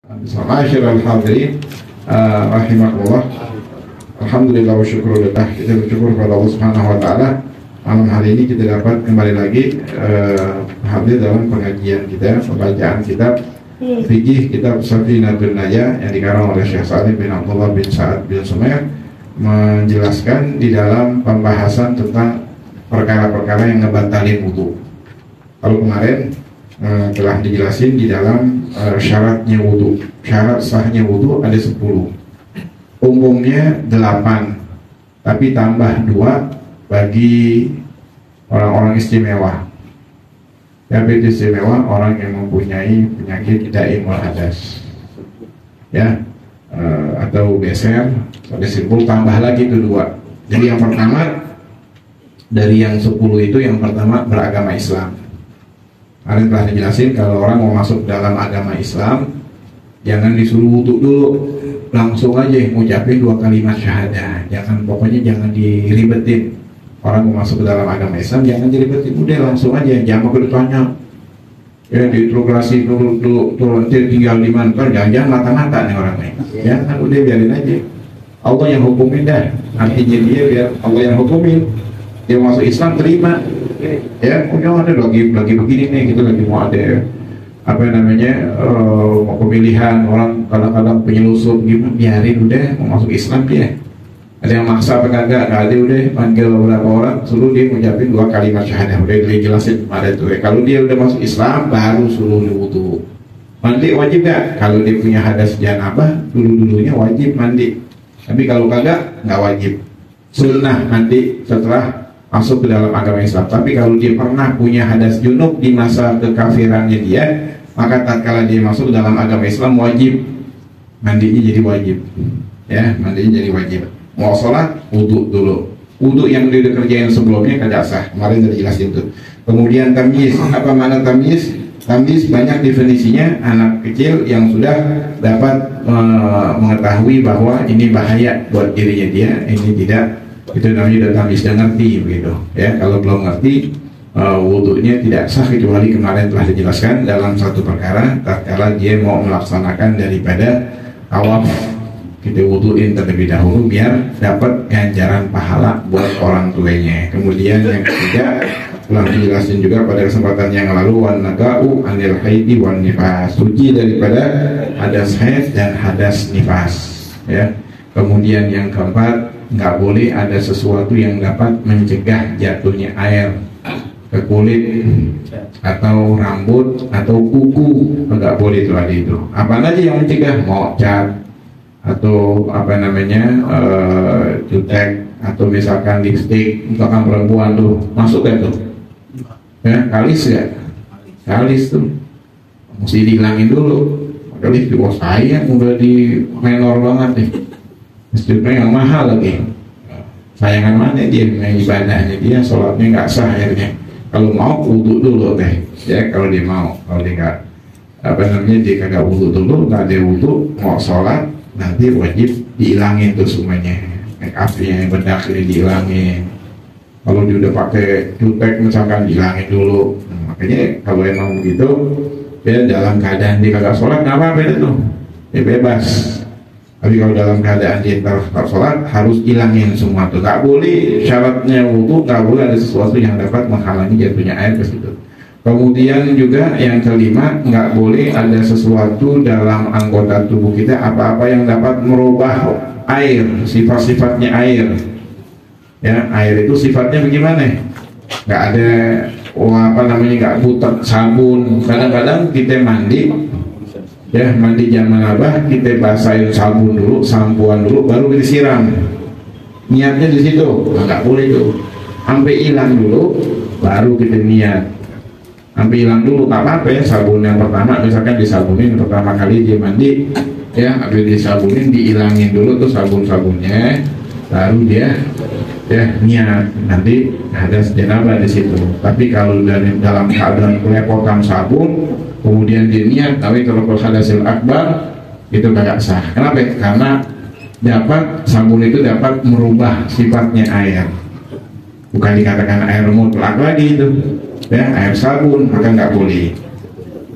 Ma'asyiral hadirin rahimakumullah. Alhamdulillah wa syukurillah. Kita bersyukur kepada Allah Subhanahu wa taala. Malam hari ini kita dapat kembali lagi hadir dalam pengajian kita, pembacaan kitab fikih kitab Safinatul Najah yang dikarang oleh Syekh Salim bin Abdullah bin Sa'ad bin Sumair, menjelaskan di dalam pembahasan tentang perkara-perkara yang ngebatalin wudu. Kalau kemarin telah dijelasin di dalam syaratnya wudu. Syarat sahnya wudu ada 10. Umumnya 8, tapi tambah 2 bagi orang-orang istimewa. Yang istimewa orang yang mempunyai penyakit daimul hadas, ya, atau beser. Ada 10 tambah lagi itu 2. Jadi yang pertama dari yang 10 itu, yang pertama beragama Islam. Kalian telah dijelasin kalau orang mau masuk dalam agama Islam, jangan disuruh wudu dulu, langsung aja ngucapin 2 kalimat syahadah. Pokoknya jangan diribetin. Orang mau masuk ke dalam agama Islam jangan diribetin, udah langsung aja, jangan pakai ditanya. Ya diinterogasi dulu tinggal di mana, jangan mata-mata nih orangnya. Jangan, udah biarin aja. Allah yang hukumin dah. Artinya dia biar Allah yang hukumin. Dia masuk Islam terima. Ya, punya ada lagi begini nih, kita lagi mau ada mau pemilihan orang, kadang-kadang penyelusup gimana, biarin udah, mau masuk Islam dia. Ada yang maksa apa enggak, ada udah panggil beberapa orang, suruh dia mengucapin 2 kalimat syahadah, udah dijelasin pada itu. Kalau dia udah masuk Islam baru suruh wudu. Mandi wajib gak? Kalau dia punya hadas janabah, dulunya wajib mandi. Tapi kalau kagak nggak wajib. Sunnah mandi setelah masuk ke dalam agama Islam. Tapi kalau dia pernah punya hadas junub di masa kekafirannya dia, maka tatkala dia masuk ke dalam agama Islam wajib mandinya, jadi wajib. Ya, mandinya jadi wajib. Mau sholat, wudu dulu. Wudu yang dia kerjain sebelumnya kagak sah. Kemarin sudah jelasin itu. Kemudian tamyiz. Apa makna tamyiz? Tamyiz banyak definisinya. Anak kecil yang sudah dapat mengetahui bahwa ini bahaya buat dirinya dia, ini tidak. Itu namanya udah tamyiz, dan ngerti begitu. Ya, kalau belum ngerti, wudunya tidak sah kecuali kemarin telah dijelaskan dalam satu perkara, tatkala dia mau melaksanakan daripada tawaf, kita wuduin terlebih dahulu biar dapat ganjaran pahala buat orang tuanya. Kemudian yang ketiga telah dijelasin juga pada kesempatan yang lalu, wan naga'u anil haidi wan nifas, suci daripada hadas haid dan hadas nifas. Ya. Kemudian yang keempat, nggak boleh ada sesuatu yang dapat mencegah jatuhnya air ke kulit atau rambut atau kuku, nggak boleh itu ada itu. Apa aja yang mencegah, mau cat atau jutek atau misalkan lipstick, misalkan perempuan tuh masuk kan tuh, ya kalis ya, kalis tuh mesti dihilangin dulu. Padahal di bawah saya udah di menor banget nih. Masjidnya yang mahal lagi, sayangan mana dia yang ibadahnya, dia sholatnya nggak sah akhirnya. Kalau mau wudu dulu deh, ya kalau dia mau. Kalau dia nggak dia kagak wudu dulu, nggak ada wudu, mau sholat nanti wajib dihilangin tuh semuanya, make upnya, bedaknya dihilangin. Kalau dia udah pakai jutek misalkan dihilangin dulu. Makanya kalau emang begitu, ya dalam keadaan dia kagak sholat nggak apa-apa itu, dia bebas. Tapi kalau dalam keadaan dia tak sholat harus hilangin semua tuh, nggak boleh. Syaratnya wudu nggak boleh ada sesuatu yang dapat menghalangi jatuhnya air ke situ. Kemudian juga yang kelima, nggak boleh ada sesuatu dalam anggota tubuh kita apa-apa yang dapat merubah air, sifat-sifatnya air. Ya, air itu sifatnya bagaimana? Nggak ada nggak butek sabun. Kadang-kadang kita mandi, ya mandi janabah, kita basahin sabun dulu, sampuan dulu, baru kita siram. Niatnya di situ, nggak boleh tuh. Sampai hilang dulu, baru kita niat. Sampai hilang dulu, nggak apa-apa ya. Sabun yang pertama, misalkan disabunin pertama kali dia mandi, ya habis disabunin, dihilangin dulu tuh sabun-sabunnya, baru dia ya niat. Nanti ada janabah di situ. Tapi kalau dalam keadaan kelepotan sabun, kemudian dia niat, tapi kalau hadasil akbar itu tidak sah. Kenapa? Karena sabun itu dapat merubah sifatnya air. Bukan dikatakan air mutlak lagi itu, ya air sabun, maka nggak boleh.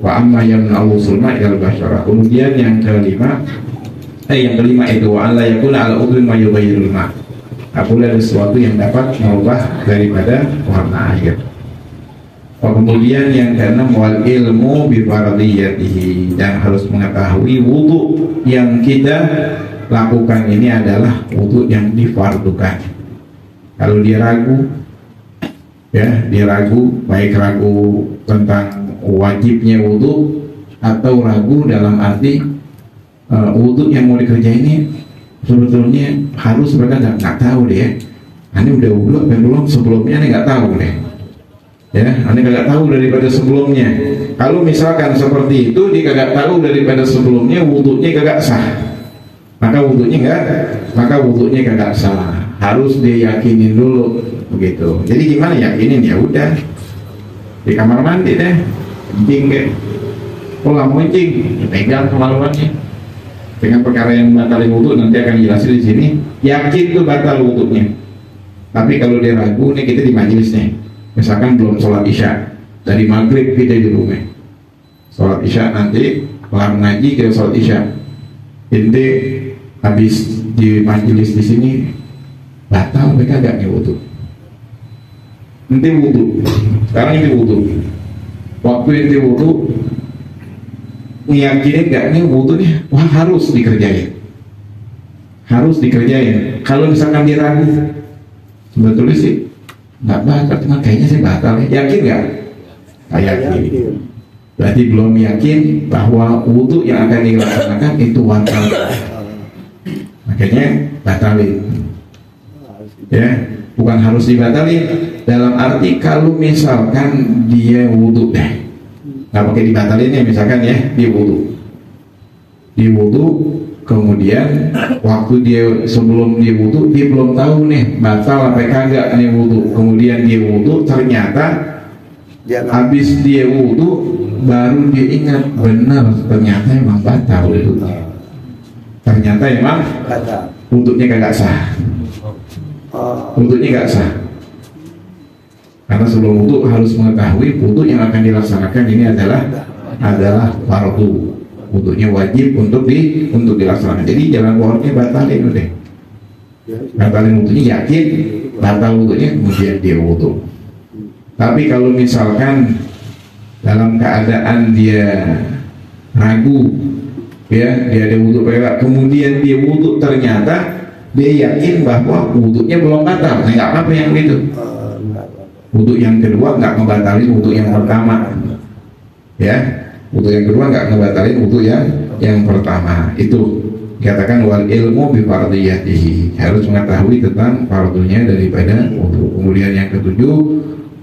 Wa amma yamna'u sulma ilal basyara. Kemudian yang kelima itu wa alla yakuna ala udhun ma yughayyirul ma. Apabila ada sesuatu yang dapat merubah daripada warna air. Kemudian yang keenam wal ilmu bi fardiyatihi, dan harus mengetahui wudu yang kita lakukan ini adalah wudu yang difardukan. Kalau dia ragu, baik ragu tentang wajibnya wudu atau ragu dalam arti wudu yang mau dikerjain ini sebetulnya harus, mereka nggak tahu deh. Ini udah wudu belum sebelumnya, ini nggak tahu deh. Ini nggak tahu daripada sebelumnya. Kalau misalkan seperti itu, dia nggak tahu daripada sebelumnya, wudunya kagak sah. Maka wudunya kagak sah. Harus dia yakinin dulu begitu. Jadi gimana yakinin? Ya udah di kamar mandi deh, kencing deh. Oh nggak mau kencing, pegang kemaluannya. Dengan perkara yang batalin wudu nanti akan dijelasin di sini. Yakin tuh batal wudunya. Tapi kalau dia ragu nih, kita di majelis nih, misalkan belum sholat isya, dari maghrib kita di rumah sholat isya, nanti kelar ngaji kita sholat isya, inti habis di majelis di sini batal mereka gak nih wudu. Nanti wudu, sekarang ini wudu, waktu ini wudu, ngiyakinin gak nih wudunya, wah harus dikerjain. Kalau misalkan dia ragu, sebetulnya sih nggak batal, cuma kayaknya sih batal. Yakin nggak? Yakin. Berarti belum yakin bahwa wudu yang akan dilaksanakan itu batal. Makanya batalin. Bukan harus dibatalin. Dalam arti kalau misalkan dia wudu nggak pakai dibatalin ya, misalkan ya dia wudu, kemudian waktu dia sebelum dia wudu dia belum tahu nih batal apa kagak nih wudu. Kemudian dia wudu, ternyata habis dia wudu baru dia ingat benar ternyata emang batal itu. Ternyata emang wudunya kagak sah. Karena sebelum wudu harus mengetahui wudu yang akan dilaksanakan ini adalah fardu. Wudunya wajib untuk dilaksanakan. Jadi jalan keluarnya batalin udah. Batalin wudunya, yakin batal wudunya, kemudian dia wudu. Tapi kalau misalkan dalam keadaan dia ragu, dia ada wudu perak, kemudian dia wudu, ternyata dia yakin bahwa wudunya belum batal, nggak apa-apa yang gitu. Wudu yang kedua nggak ngebatalin wudu yang pertama, wudu yang kedua nggak ngebatalin wudu yang pertama. Itu dikatakan wal ilmu bi fardiyatihi, harus mengetahui tentang fardunya daripada wudu. Kemudian yang ketujuh,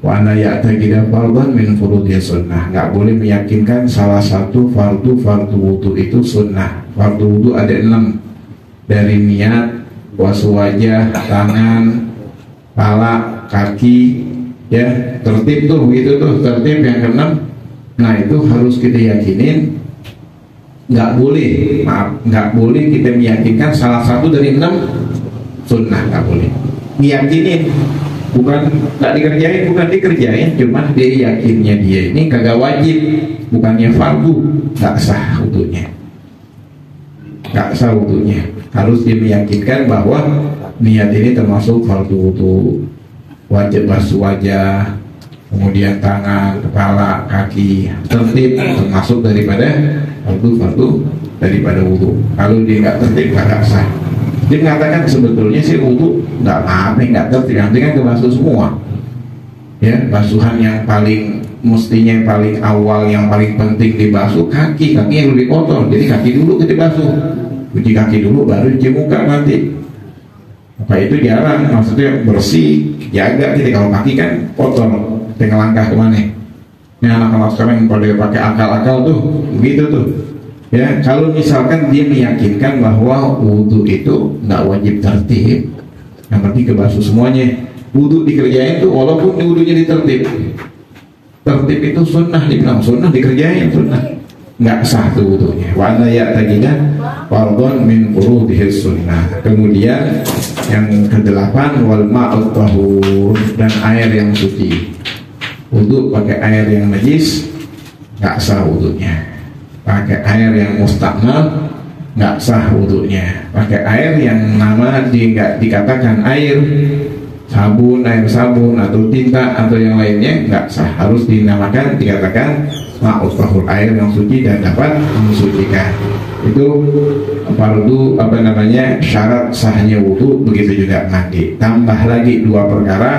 wa ana ya'taqida fardhan min furudiyas sunnah, nggak boleh meyakinkan salah satu fardu wudu itu sunnah. Fardu wudu ada 6, dari niat, basuh wajah, tangan, kepala, kaki, tertib tuh begitu tuh, tertib yang ke-6. Nah itu harus kita yakinin. Nggak boleh kita meyakinkan salah satu dari 6 sunnah, nggak boleh. Meyakinin, bukan nggak dikerjain, cuma dia yakinnya dia ini kagak wajib, bukannya fardu, nggak sah wudunya. Harus dia meyakinkan bahwa niat ini termasuk fardu wudu, wajib basuh wajah, kemudian tangan, kepala, kaki, tertib termasuk daripada fardu daripada wudu. Kalau dia nggak tertib nggak sah. Dia mengatakan sebetulnya sih wudu nggak tertib, nanti kan kebasuh semua. Basuhan yang paling mestinya yang paling awal, yang paling penting dibasuh kaki yang lebih kotor. Jadi kaki dulu kita basuh, cuci kaki dulu baru cuci muka nanti. Maka itu jarang, maksudnya bersih, jaga kita. Kalau kaki kan kotor, tinggal langkah kemana. Ini anak-anak sekarang yang pada pakai akal-akal tuh, begitu tuh. Kalau misalkan dia meyakinkan bahwa wudu itu nggak wajib tertib, yang penting kebasuh semuanya. Wudu dikerjain tuh, walaupun wudunya ditertib. Tertib itu sunnah, dibilang sunnah, dikerjain sunnah, nggak sah tuh wudunya. Wa ana ya'taqida fardhon min furudihis sunnah. Kemudian yang ke-8 wal ma'ut tahur, dan air yang suci. Wudu pakai air yang najis nggak sah wudunya. Pakai air yang mustakmal nggak sah wudunya. Pakai air yang nggak dikatakan air sabun atau tinta atau yang lainnya nggak sah, harus dikatakan ma'ut tahur, air yang suci dan dapat mensucikan. Itu fardu syarat sahnya wudu. Begitu juga mandi. Tambah lagi 2 perkara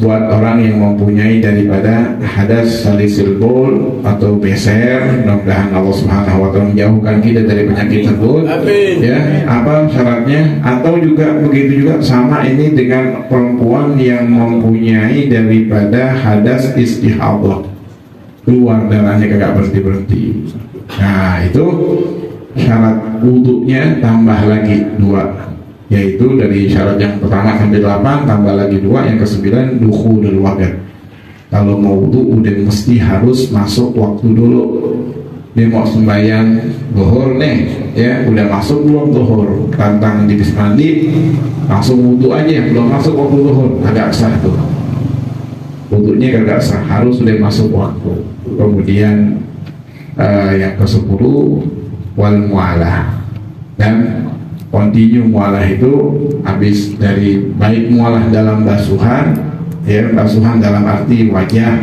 buat orang yang mempunyai daripada hadas salisil bol atau beser. Mudah-mudahan Allah Subhanahu wa taala menjauhkan kita dari penyakit tersebut. Ya, apa syaratnya? Atau juga begitu juga sama ini dengan perempuan yang mempunyai daripada hadas istihadah, keluar darahnya kagak berhenti. Nah, itu syarat wudunya tambah lagi 2. Yaitu dari syarat yang pertama sampai 8 tambah lagi 2, yang ke-9 dukhulul waqt. Kalau mau wudu udah mesti harus masuk waktu dulu. Dia mau sembahyang zuhur nih, ya udah masuk belum zuhur, tantang di mandi langsung wudu aja, belum masuk waktu zuhur, agak sah tuh. Wudunya agak sah, harus sudah masuk waktu. Kemudian yang ke-10 wal mualah, dan continue mualah itu habis dari baik mualah dalam basuhan, ya basuhan dalam arti wajah,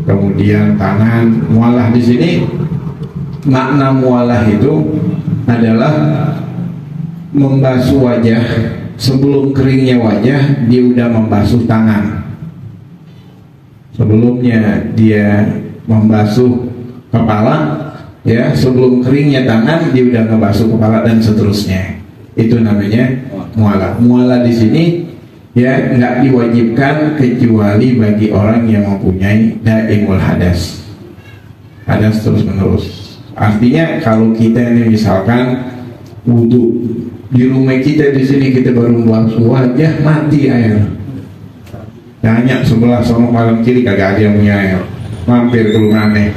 kemudian tangan. Mualah di sini makna mualah itu adalah membasuh wajah sebelum keringnya wajah, dia udah membasuh tangan. Sebelumnya dia membasuh kepala, ya sebelum keringnya tangan dia udah ngebasuh kepala dan seterusnya. Itu namanya mualah. Mualah di sini ya nggak diwajibkan kecuali bagi orang yang mempunyai daimul hadas, hadas terus menerus. Artinya kalau kita ini misalkan wudu di rumah kita di sini, kita baru basuh wajah mati air, tanya sebelah sama malam kiri kagak ada yang punya air, mampir ke rumahnya.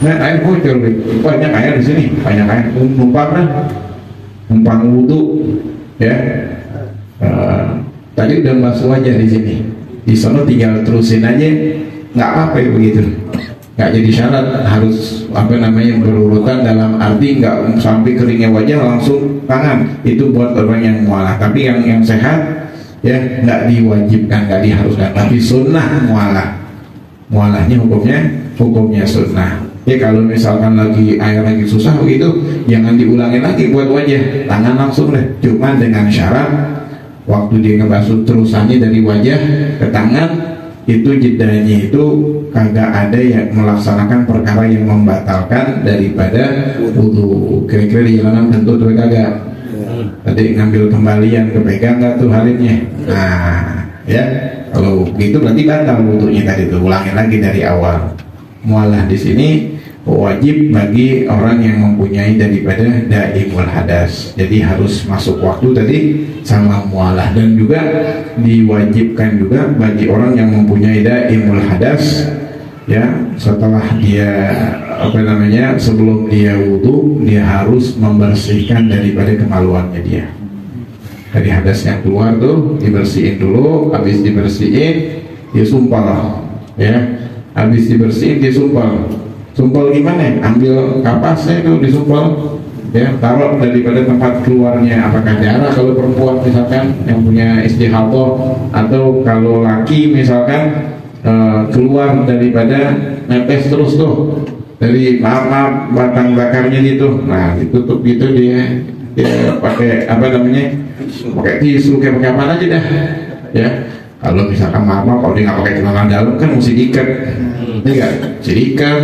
Nah, air bocor, banyak air di sini, banyak air numpang wudu, ya. Tadi udah basuh wajah di sini, di sana tinggal terusin aja, nggak apa-apa ya begitu, nggak jadi syarat harus berurutan, dalam arti nggak sampai keringnya wajah langsung tangan. Itu buat orang yang mualah. Tapi yang sehat ya nggak diwajibkan, nggak diharuskan, tapi sunnah mualah. Mualahnya hukumnya sunnah. Ya kalau misalkan air lagi susah begitu, jangan diulangin lagi buat wajah, tangan langsung deh. Cuman dengan syarat waktu dia ngebasuh terusannya dari wajah ke tangan, itu jedanya itu kagak ada yang melaksanakan perkara yang membatalkan daripada wudu. Kira-kira di jalanan tentu tuh kagak. Tadi ngambil kembalian, kepegang nggak tuh halimnya. Nah, ya kalau begitu berarti batal wudunya tadi tuh, ulangin lagi dari awal. Mualah di sini wajib bagi orang yang mempunyai daripada daimul hadas. Jadi harus masuk waktu tadi sama mualah, dan juga diwajibkan juga bagi orang yang mempunyai daimul hadas, ya setelah dia sebelum dia wudu dia harus membersihkan daripada kemaluannya dia. Dari hadas yang keluar tuh dibersihin dulu, habis dibersihin dia sumpal, ya. Habis dibersihin disumpal. Sumpal gimana? Ambil kapasnya itu disumpal, ya taruh daripada tempat keluarnya, apakah darah kalau perempuan misalkan yang punya istihadah, atau kalau laki misalkan keluar daripada nepes terus tuh dari maaf batang bakarnya gitu. Nah ditutup gitu, dia pakai pakai tisu, kayak pakai apa aja dah, ya. Kalau misalkan kalau dia nggak pakai celana dalam kan mesti diikat, enggak? Diikat,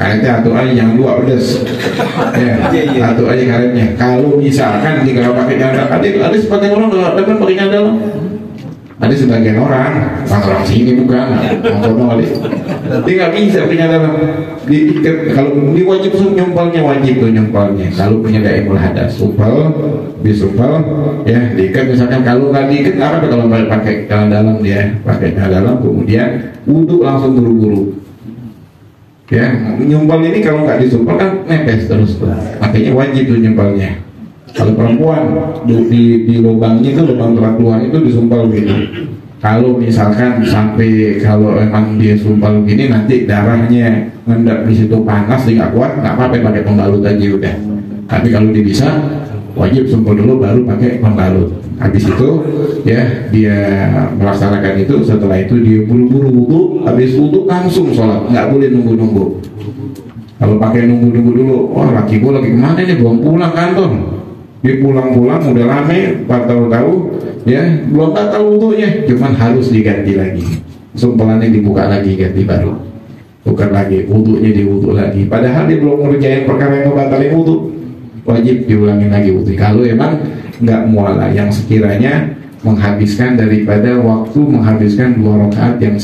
karetnya atuh aja, jangan dua pedes, ya, atuh aja karetnya. Kalau misalkan dia nggak pakai celana dalam, ada sebagian orang nggak pakai celana dalam, ada sebagian orang sini bukan, dia nggak bisa pakai celana dalam, diikat. Kalau dia wajib nyumpalnya, kalau punya daimul hadas, disumpal, ya diikat. Misalkan kalau nggak diikat apa kalau pakai celana dalam, dia pakai celana dalam kemudian wudu langsung buru-buru, ya. Nyumpal ini kalau nggak disumpal kan nepes terus tuh, makanya wajib tuh nyumpalnya. Kalau perempuan di lubangnya itu, lubang keluar itu disumpal gitu, Kalau misalkan sampai kalau emang dia sumpal begini nanti darahnya ngendap di situ panas dia nggak kuat, nggak apa-apa pakai pembalut aja udah. Tapi kalau dia bisa wajib sumpal dulu baru pakai pembalut. Habis itu ya dia melaksanakan itu, setelah itu dia buru-buru wudu, habis wudu langsung sholat, nggak boleh nunggu-nunggu. Kalau pakai nunggu-nunggu dulu, wah laki gue lagi kemana nih, belum pulang kantor. Dia pulang-pulang udah lama, tahu-tahu ya belum tahu wudunya, cuman harus diganti lagi. Sumpelannya dibuka lagi, ganti baru. Bukan lagi, wudunya diwudu lagi. Padahal dia belum ngerjain perkara yang membatalkan wudu. Wajib diulangin lagi wudu. Kalau emang nggak mualah yang sekiranya menghabiskan daripada waktu menghabiskan 2 rakaat yang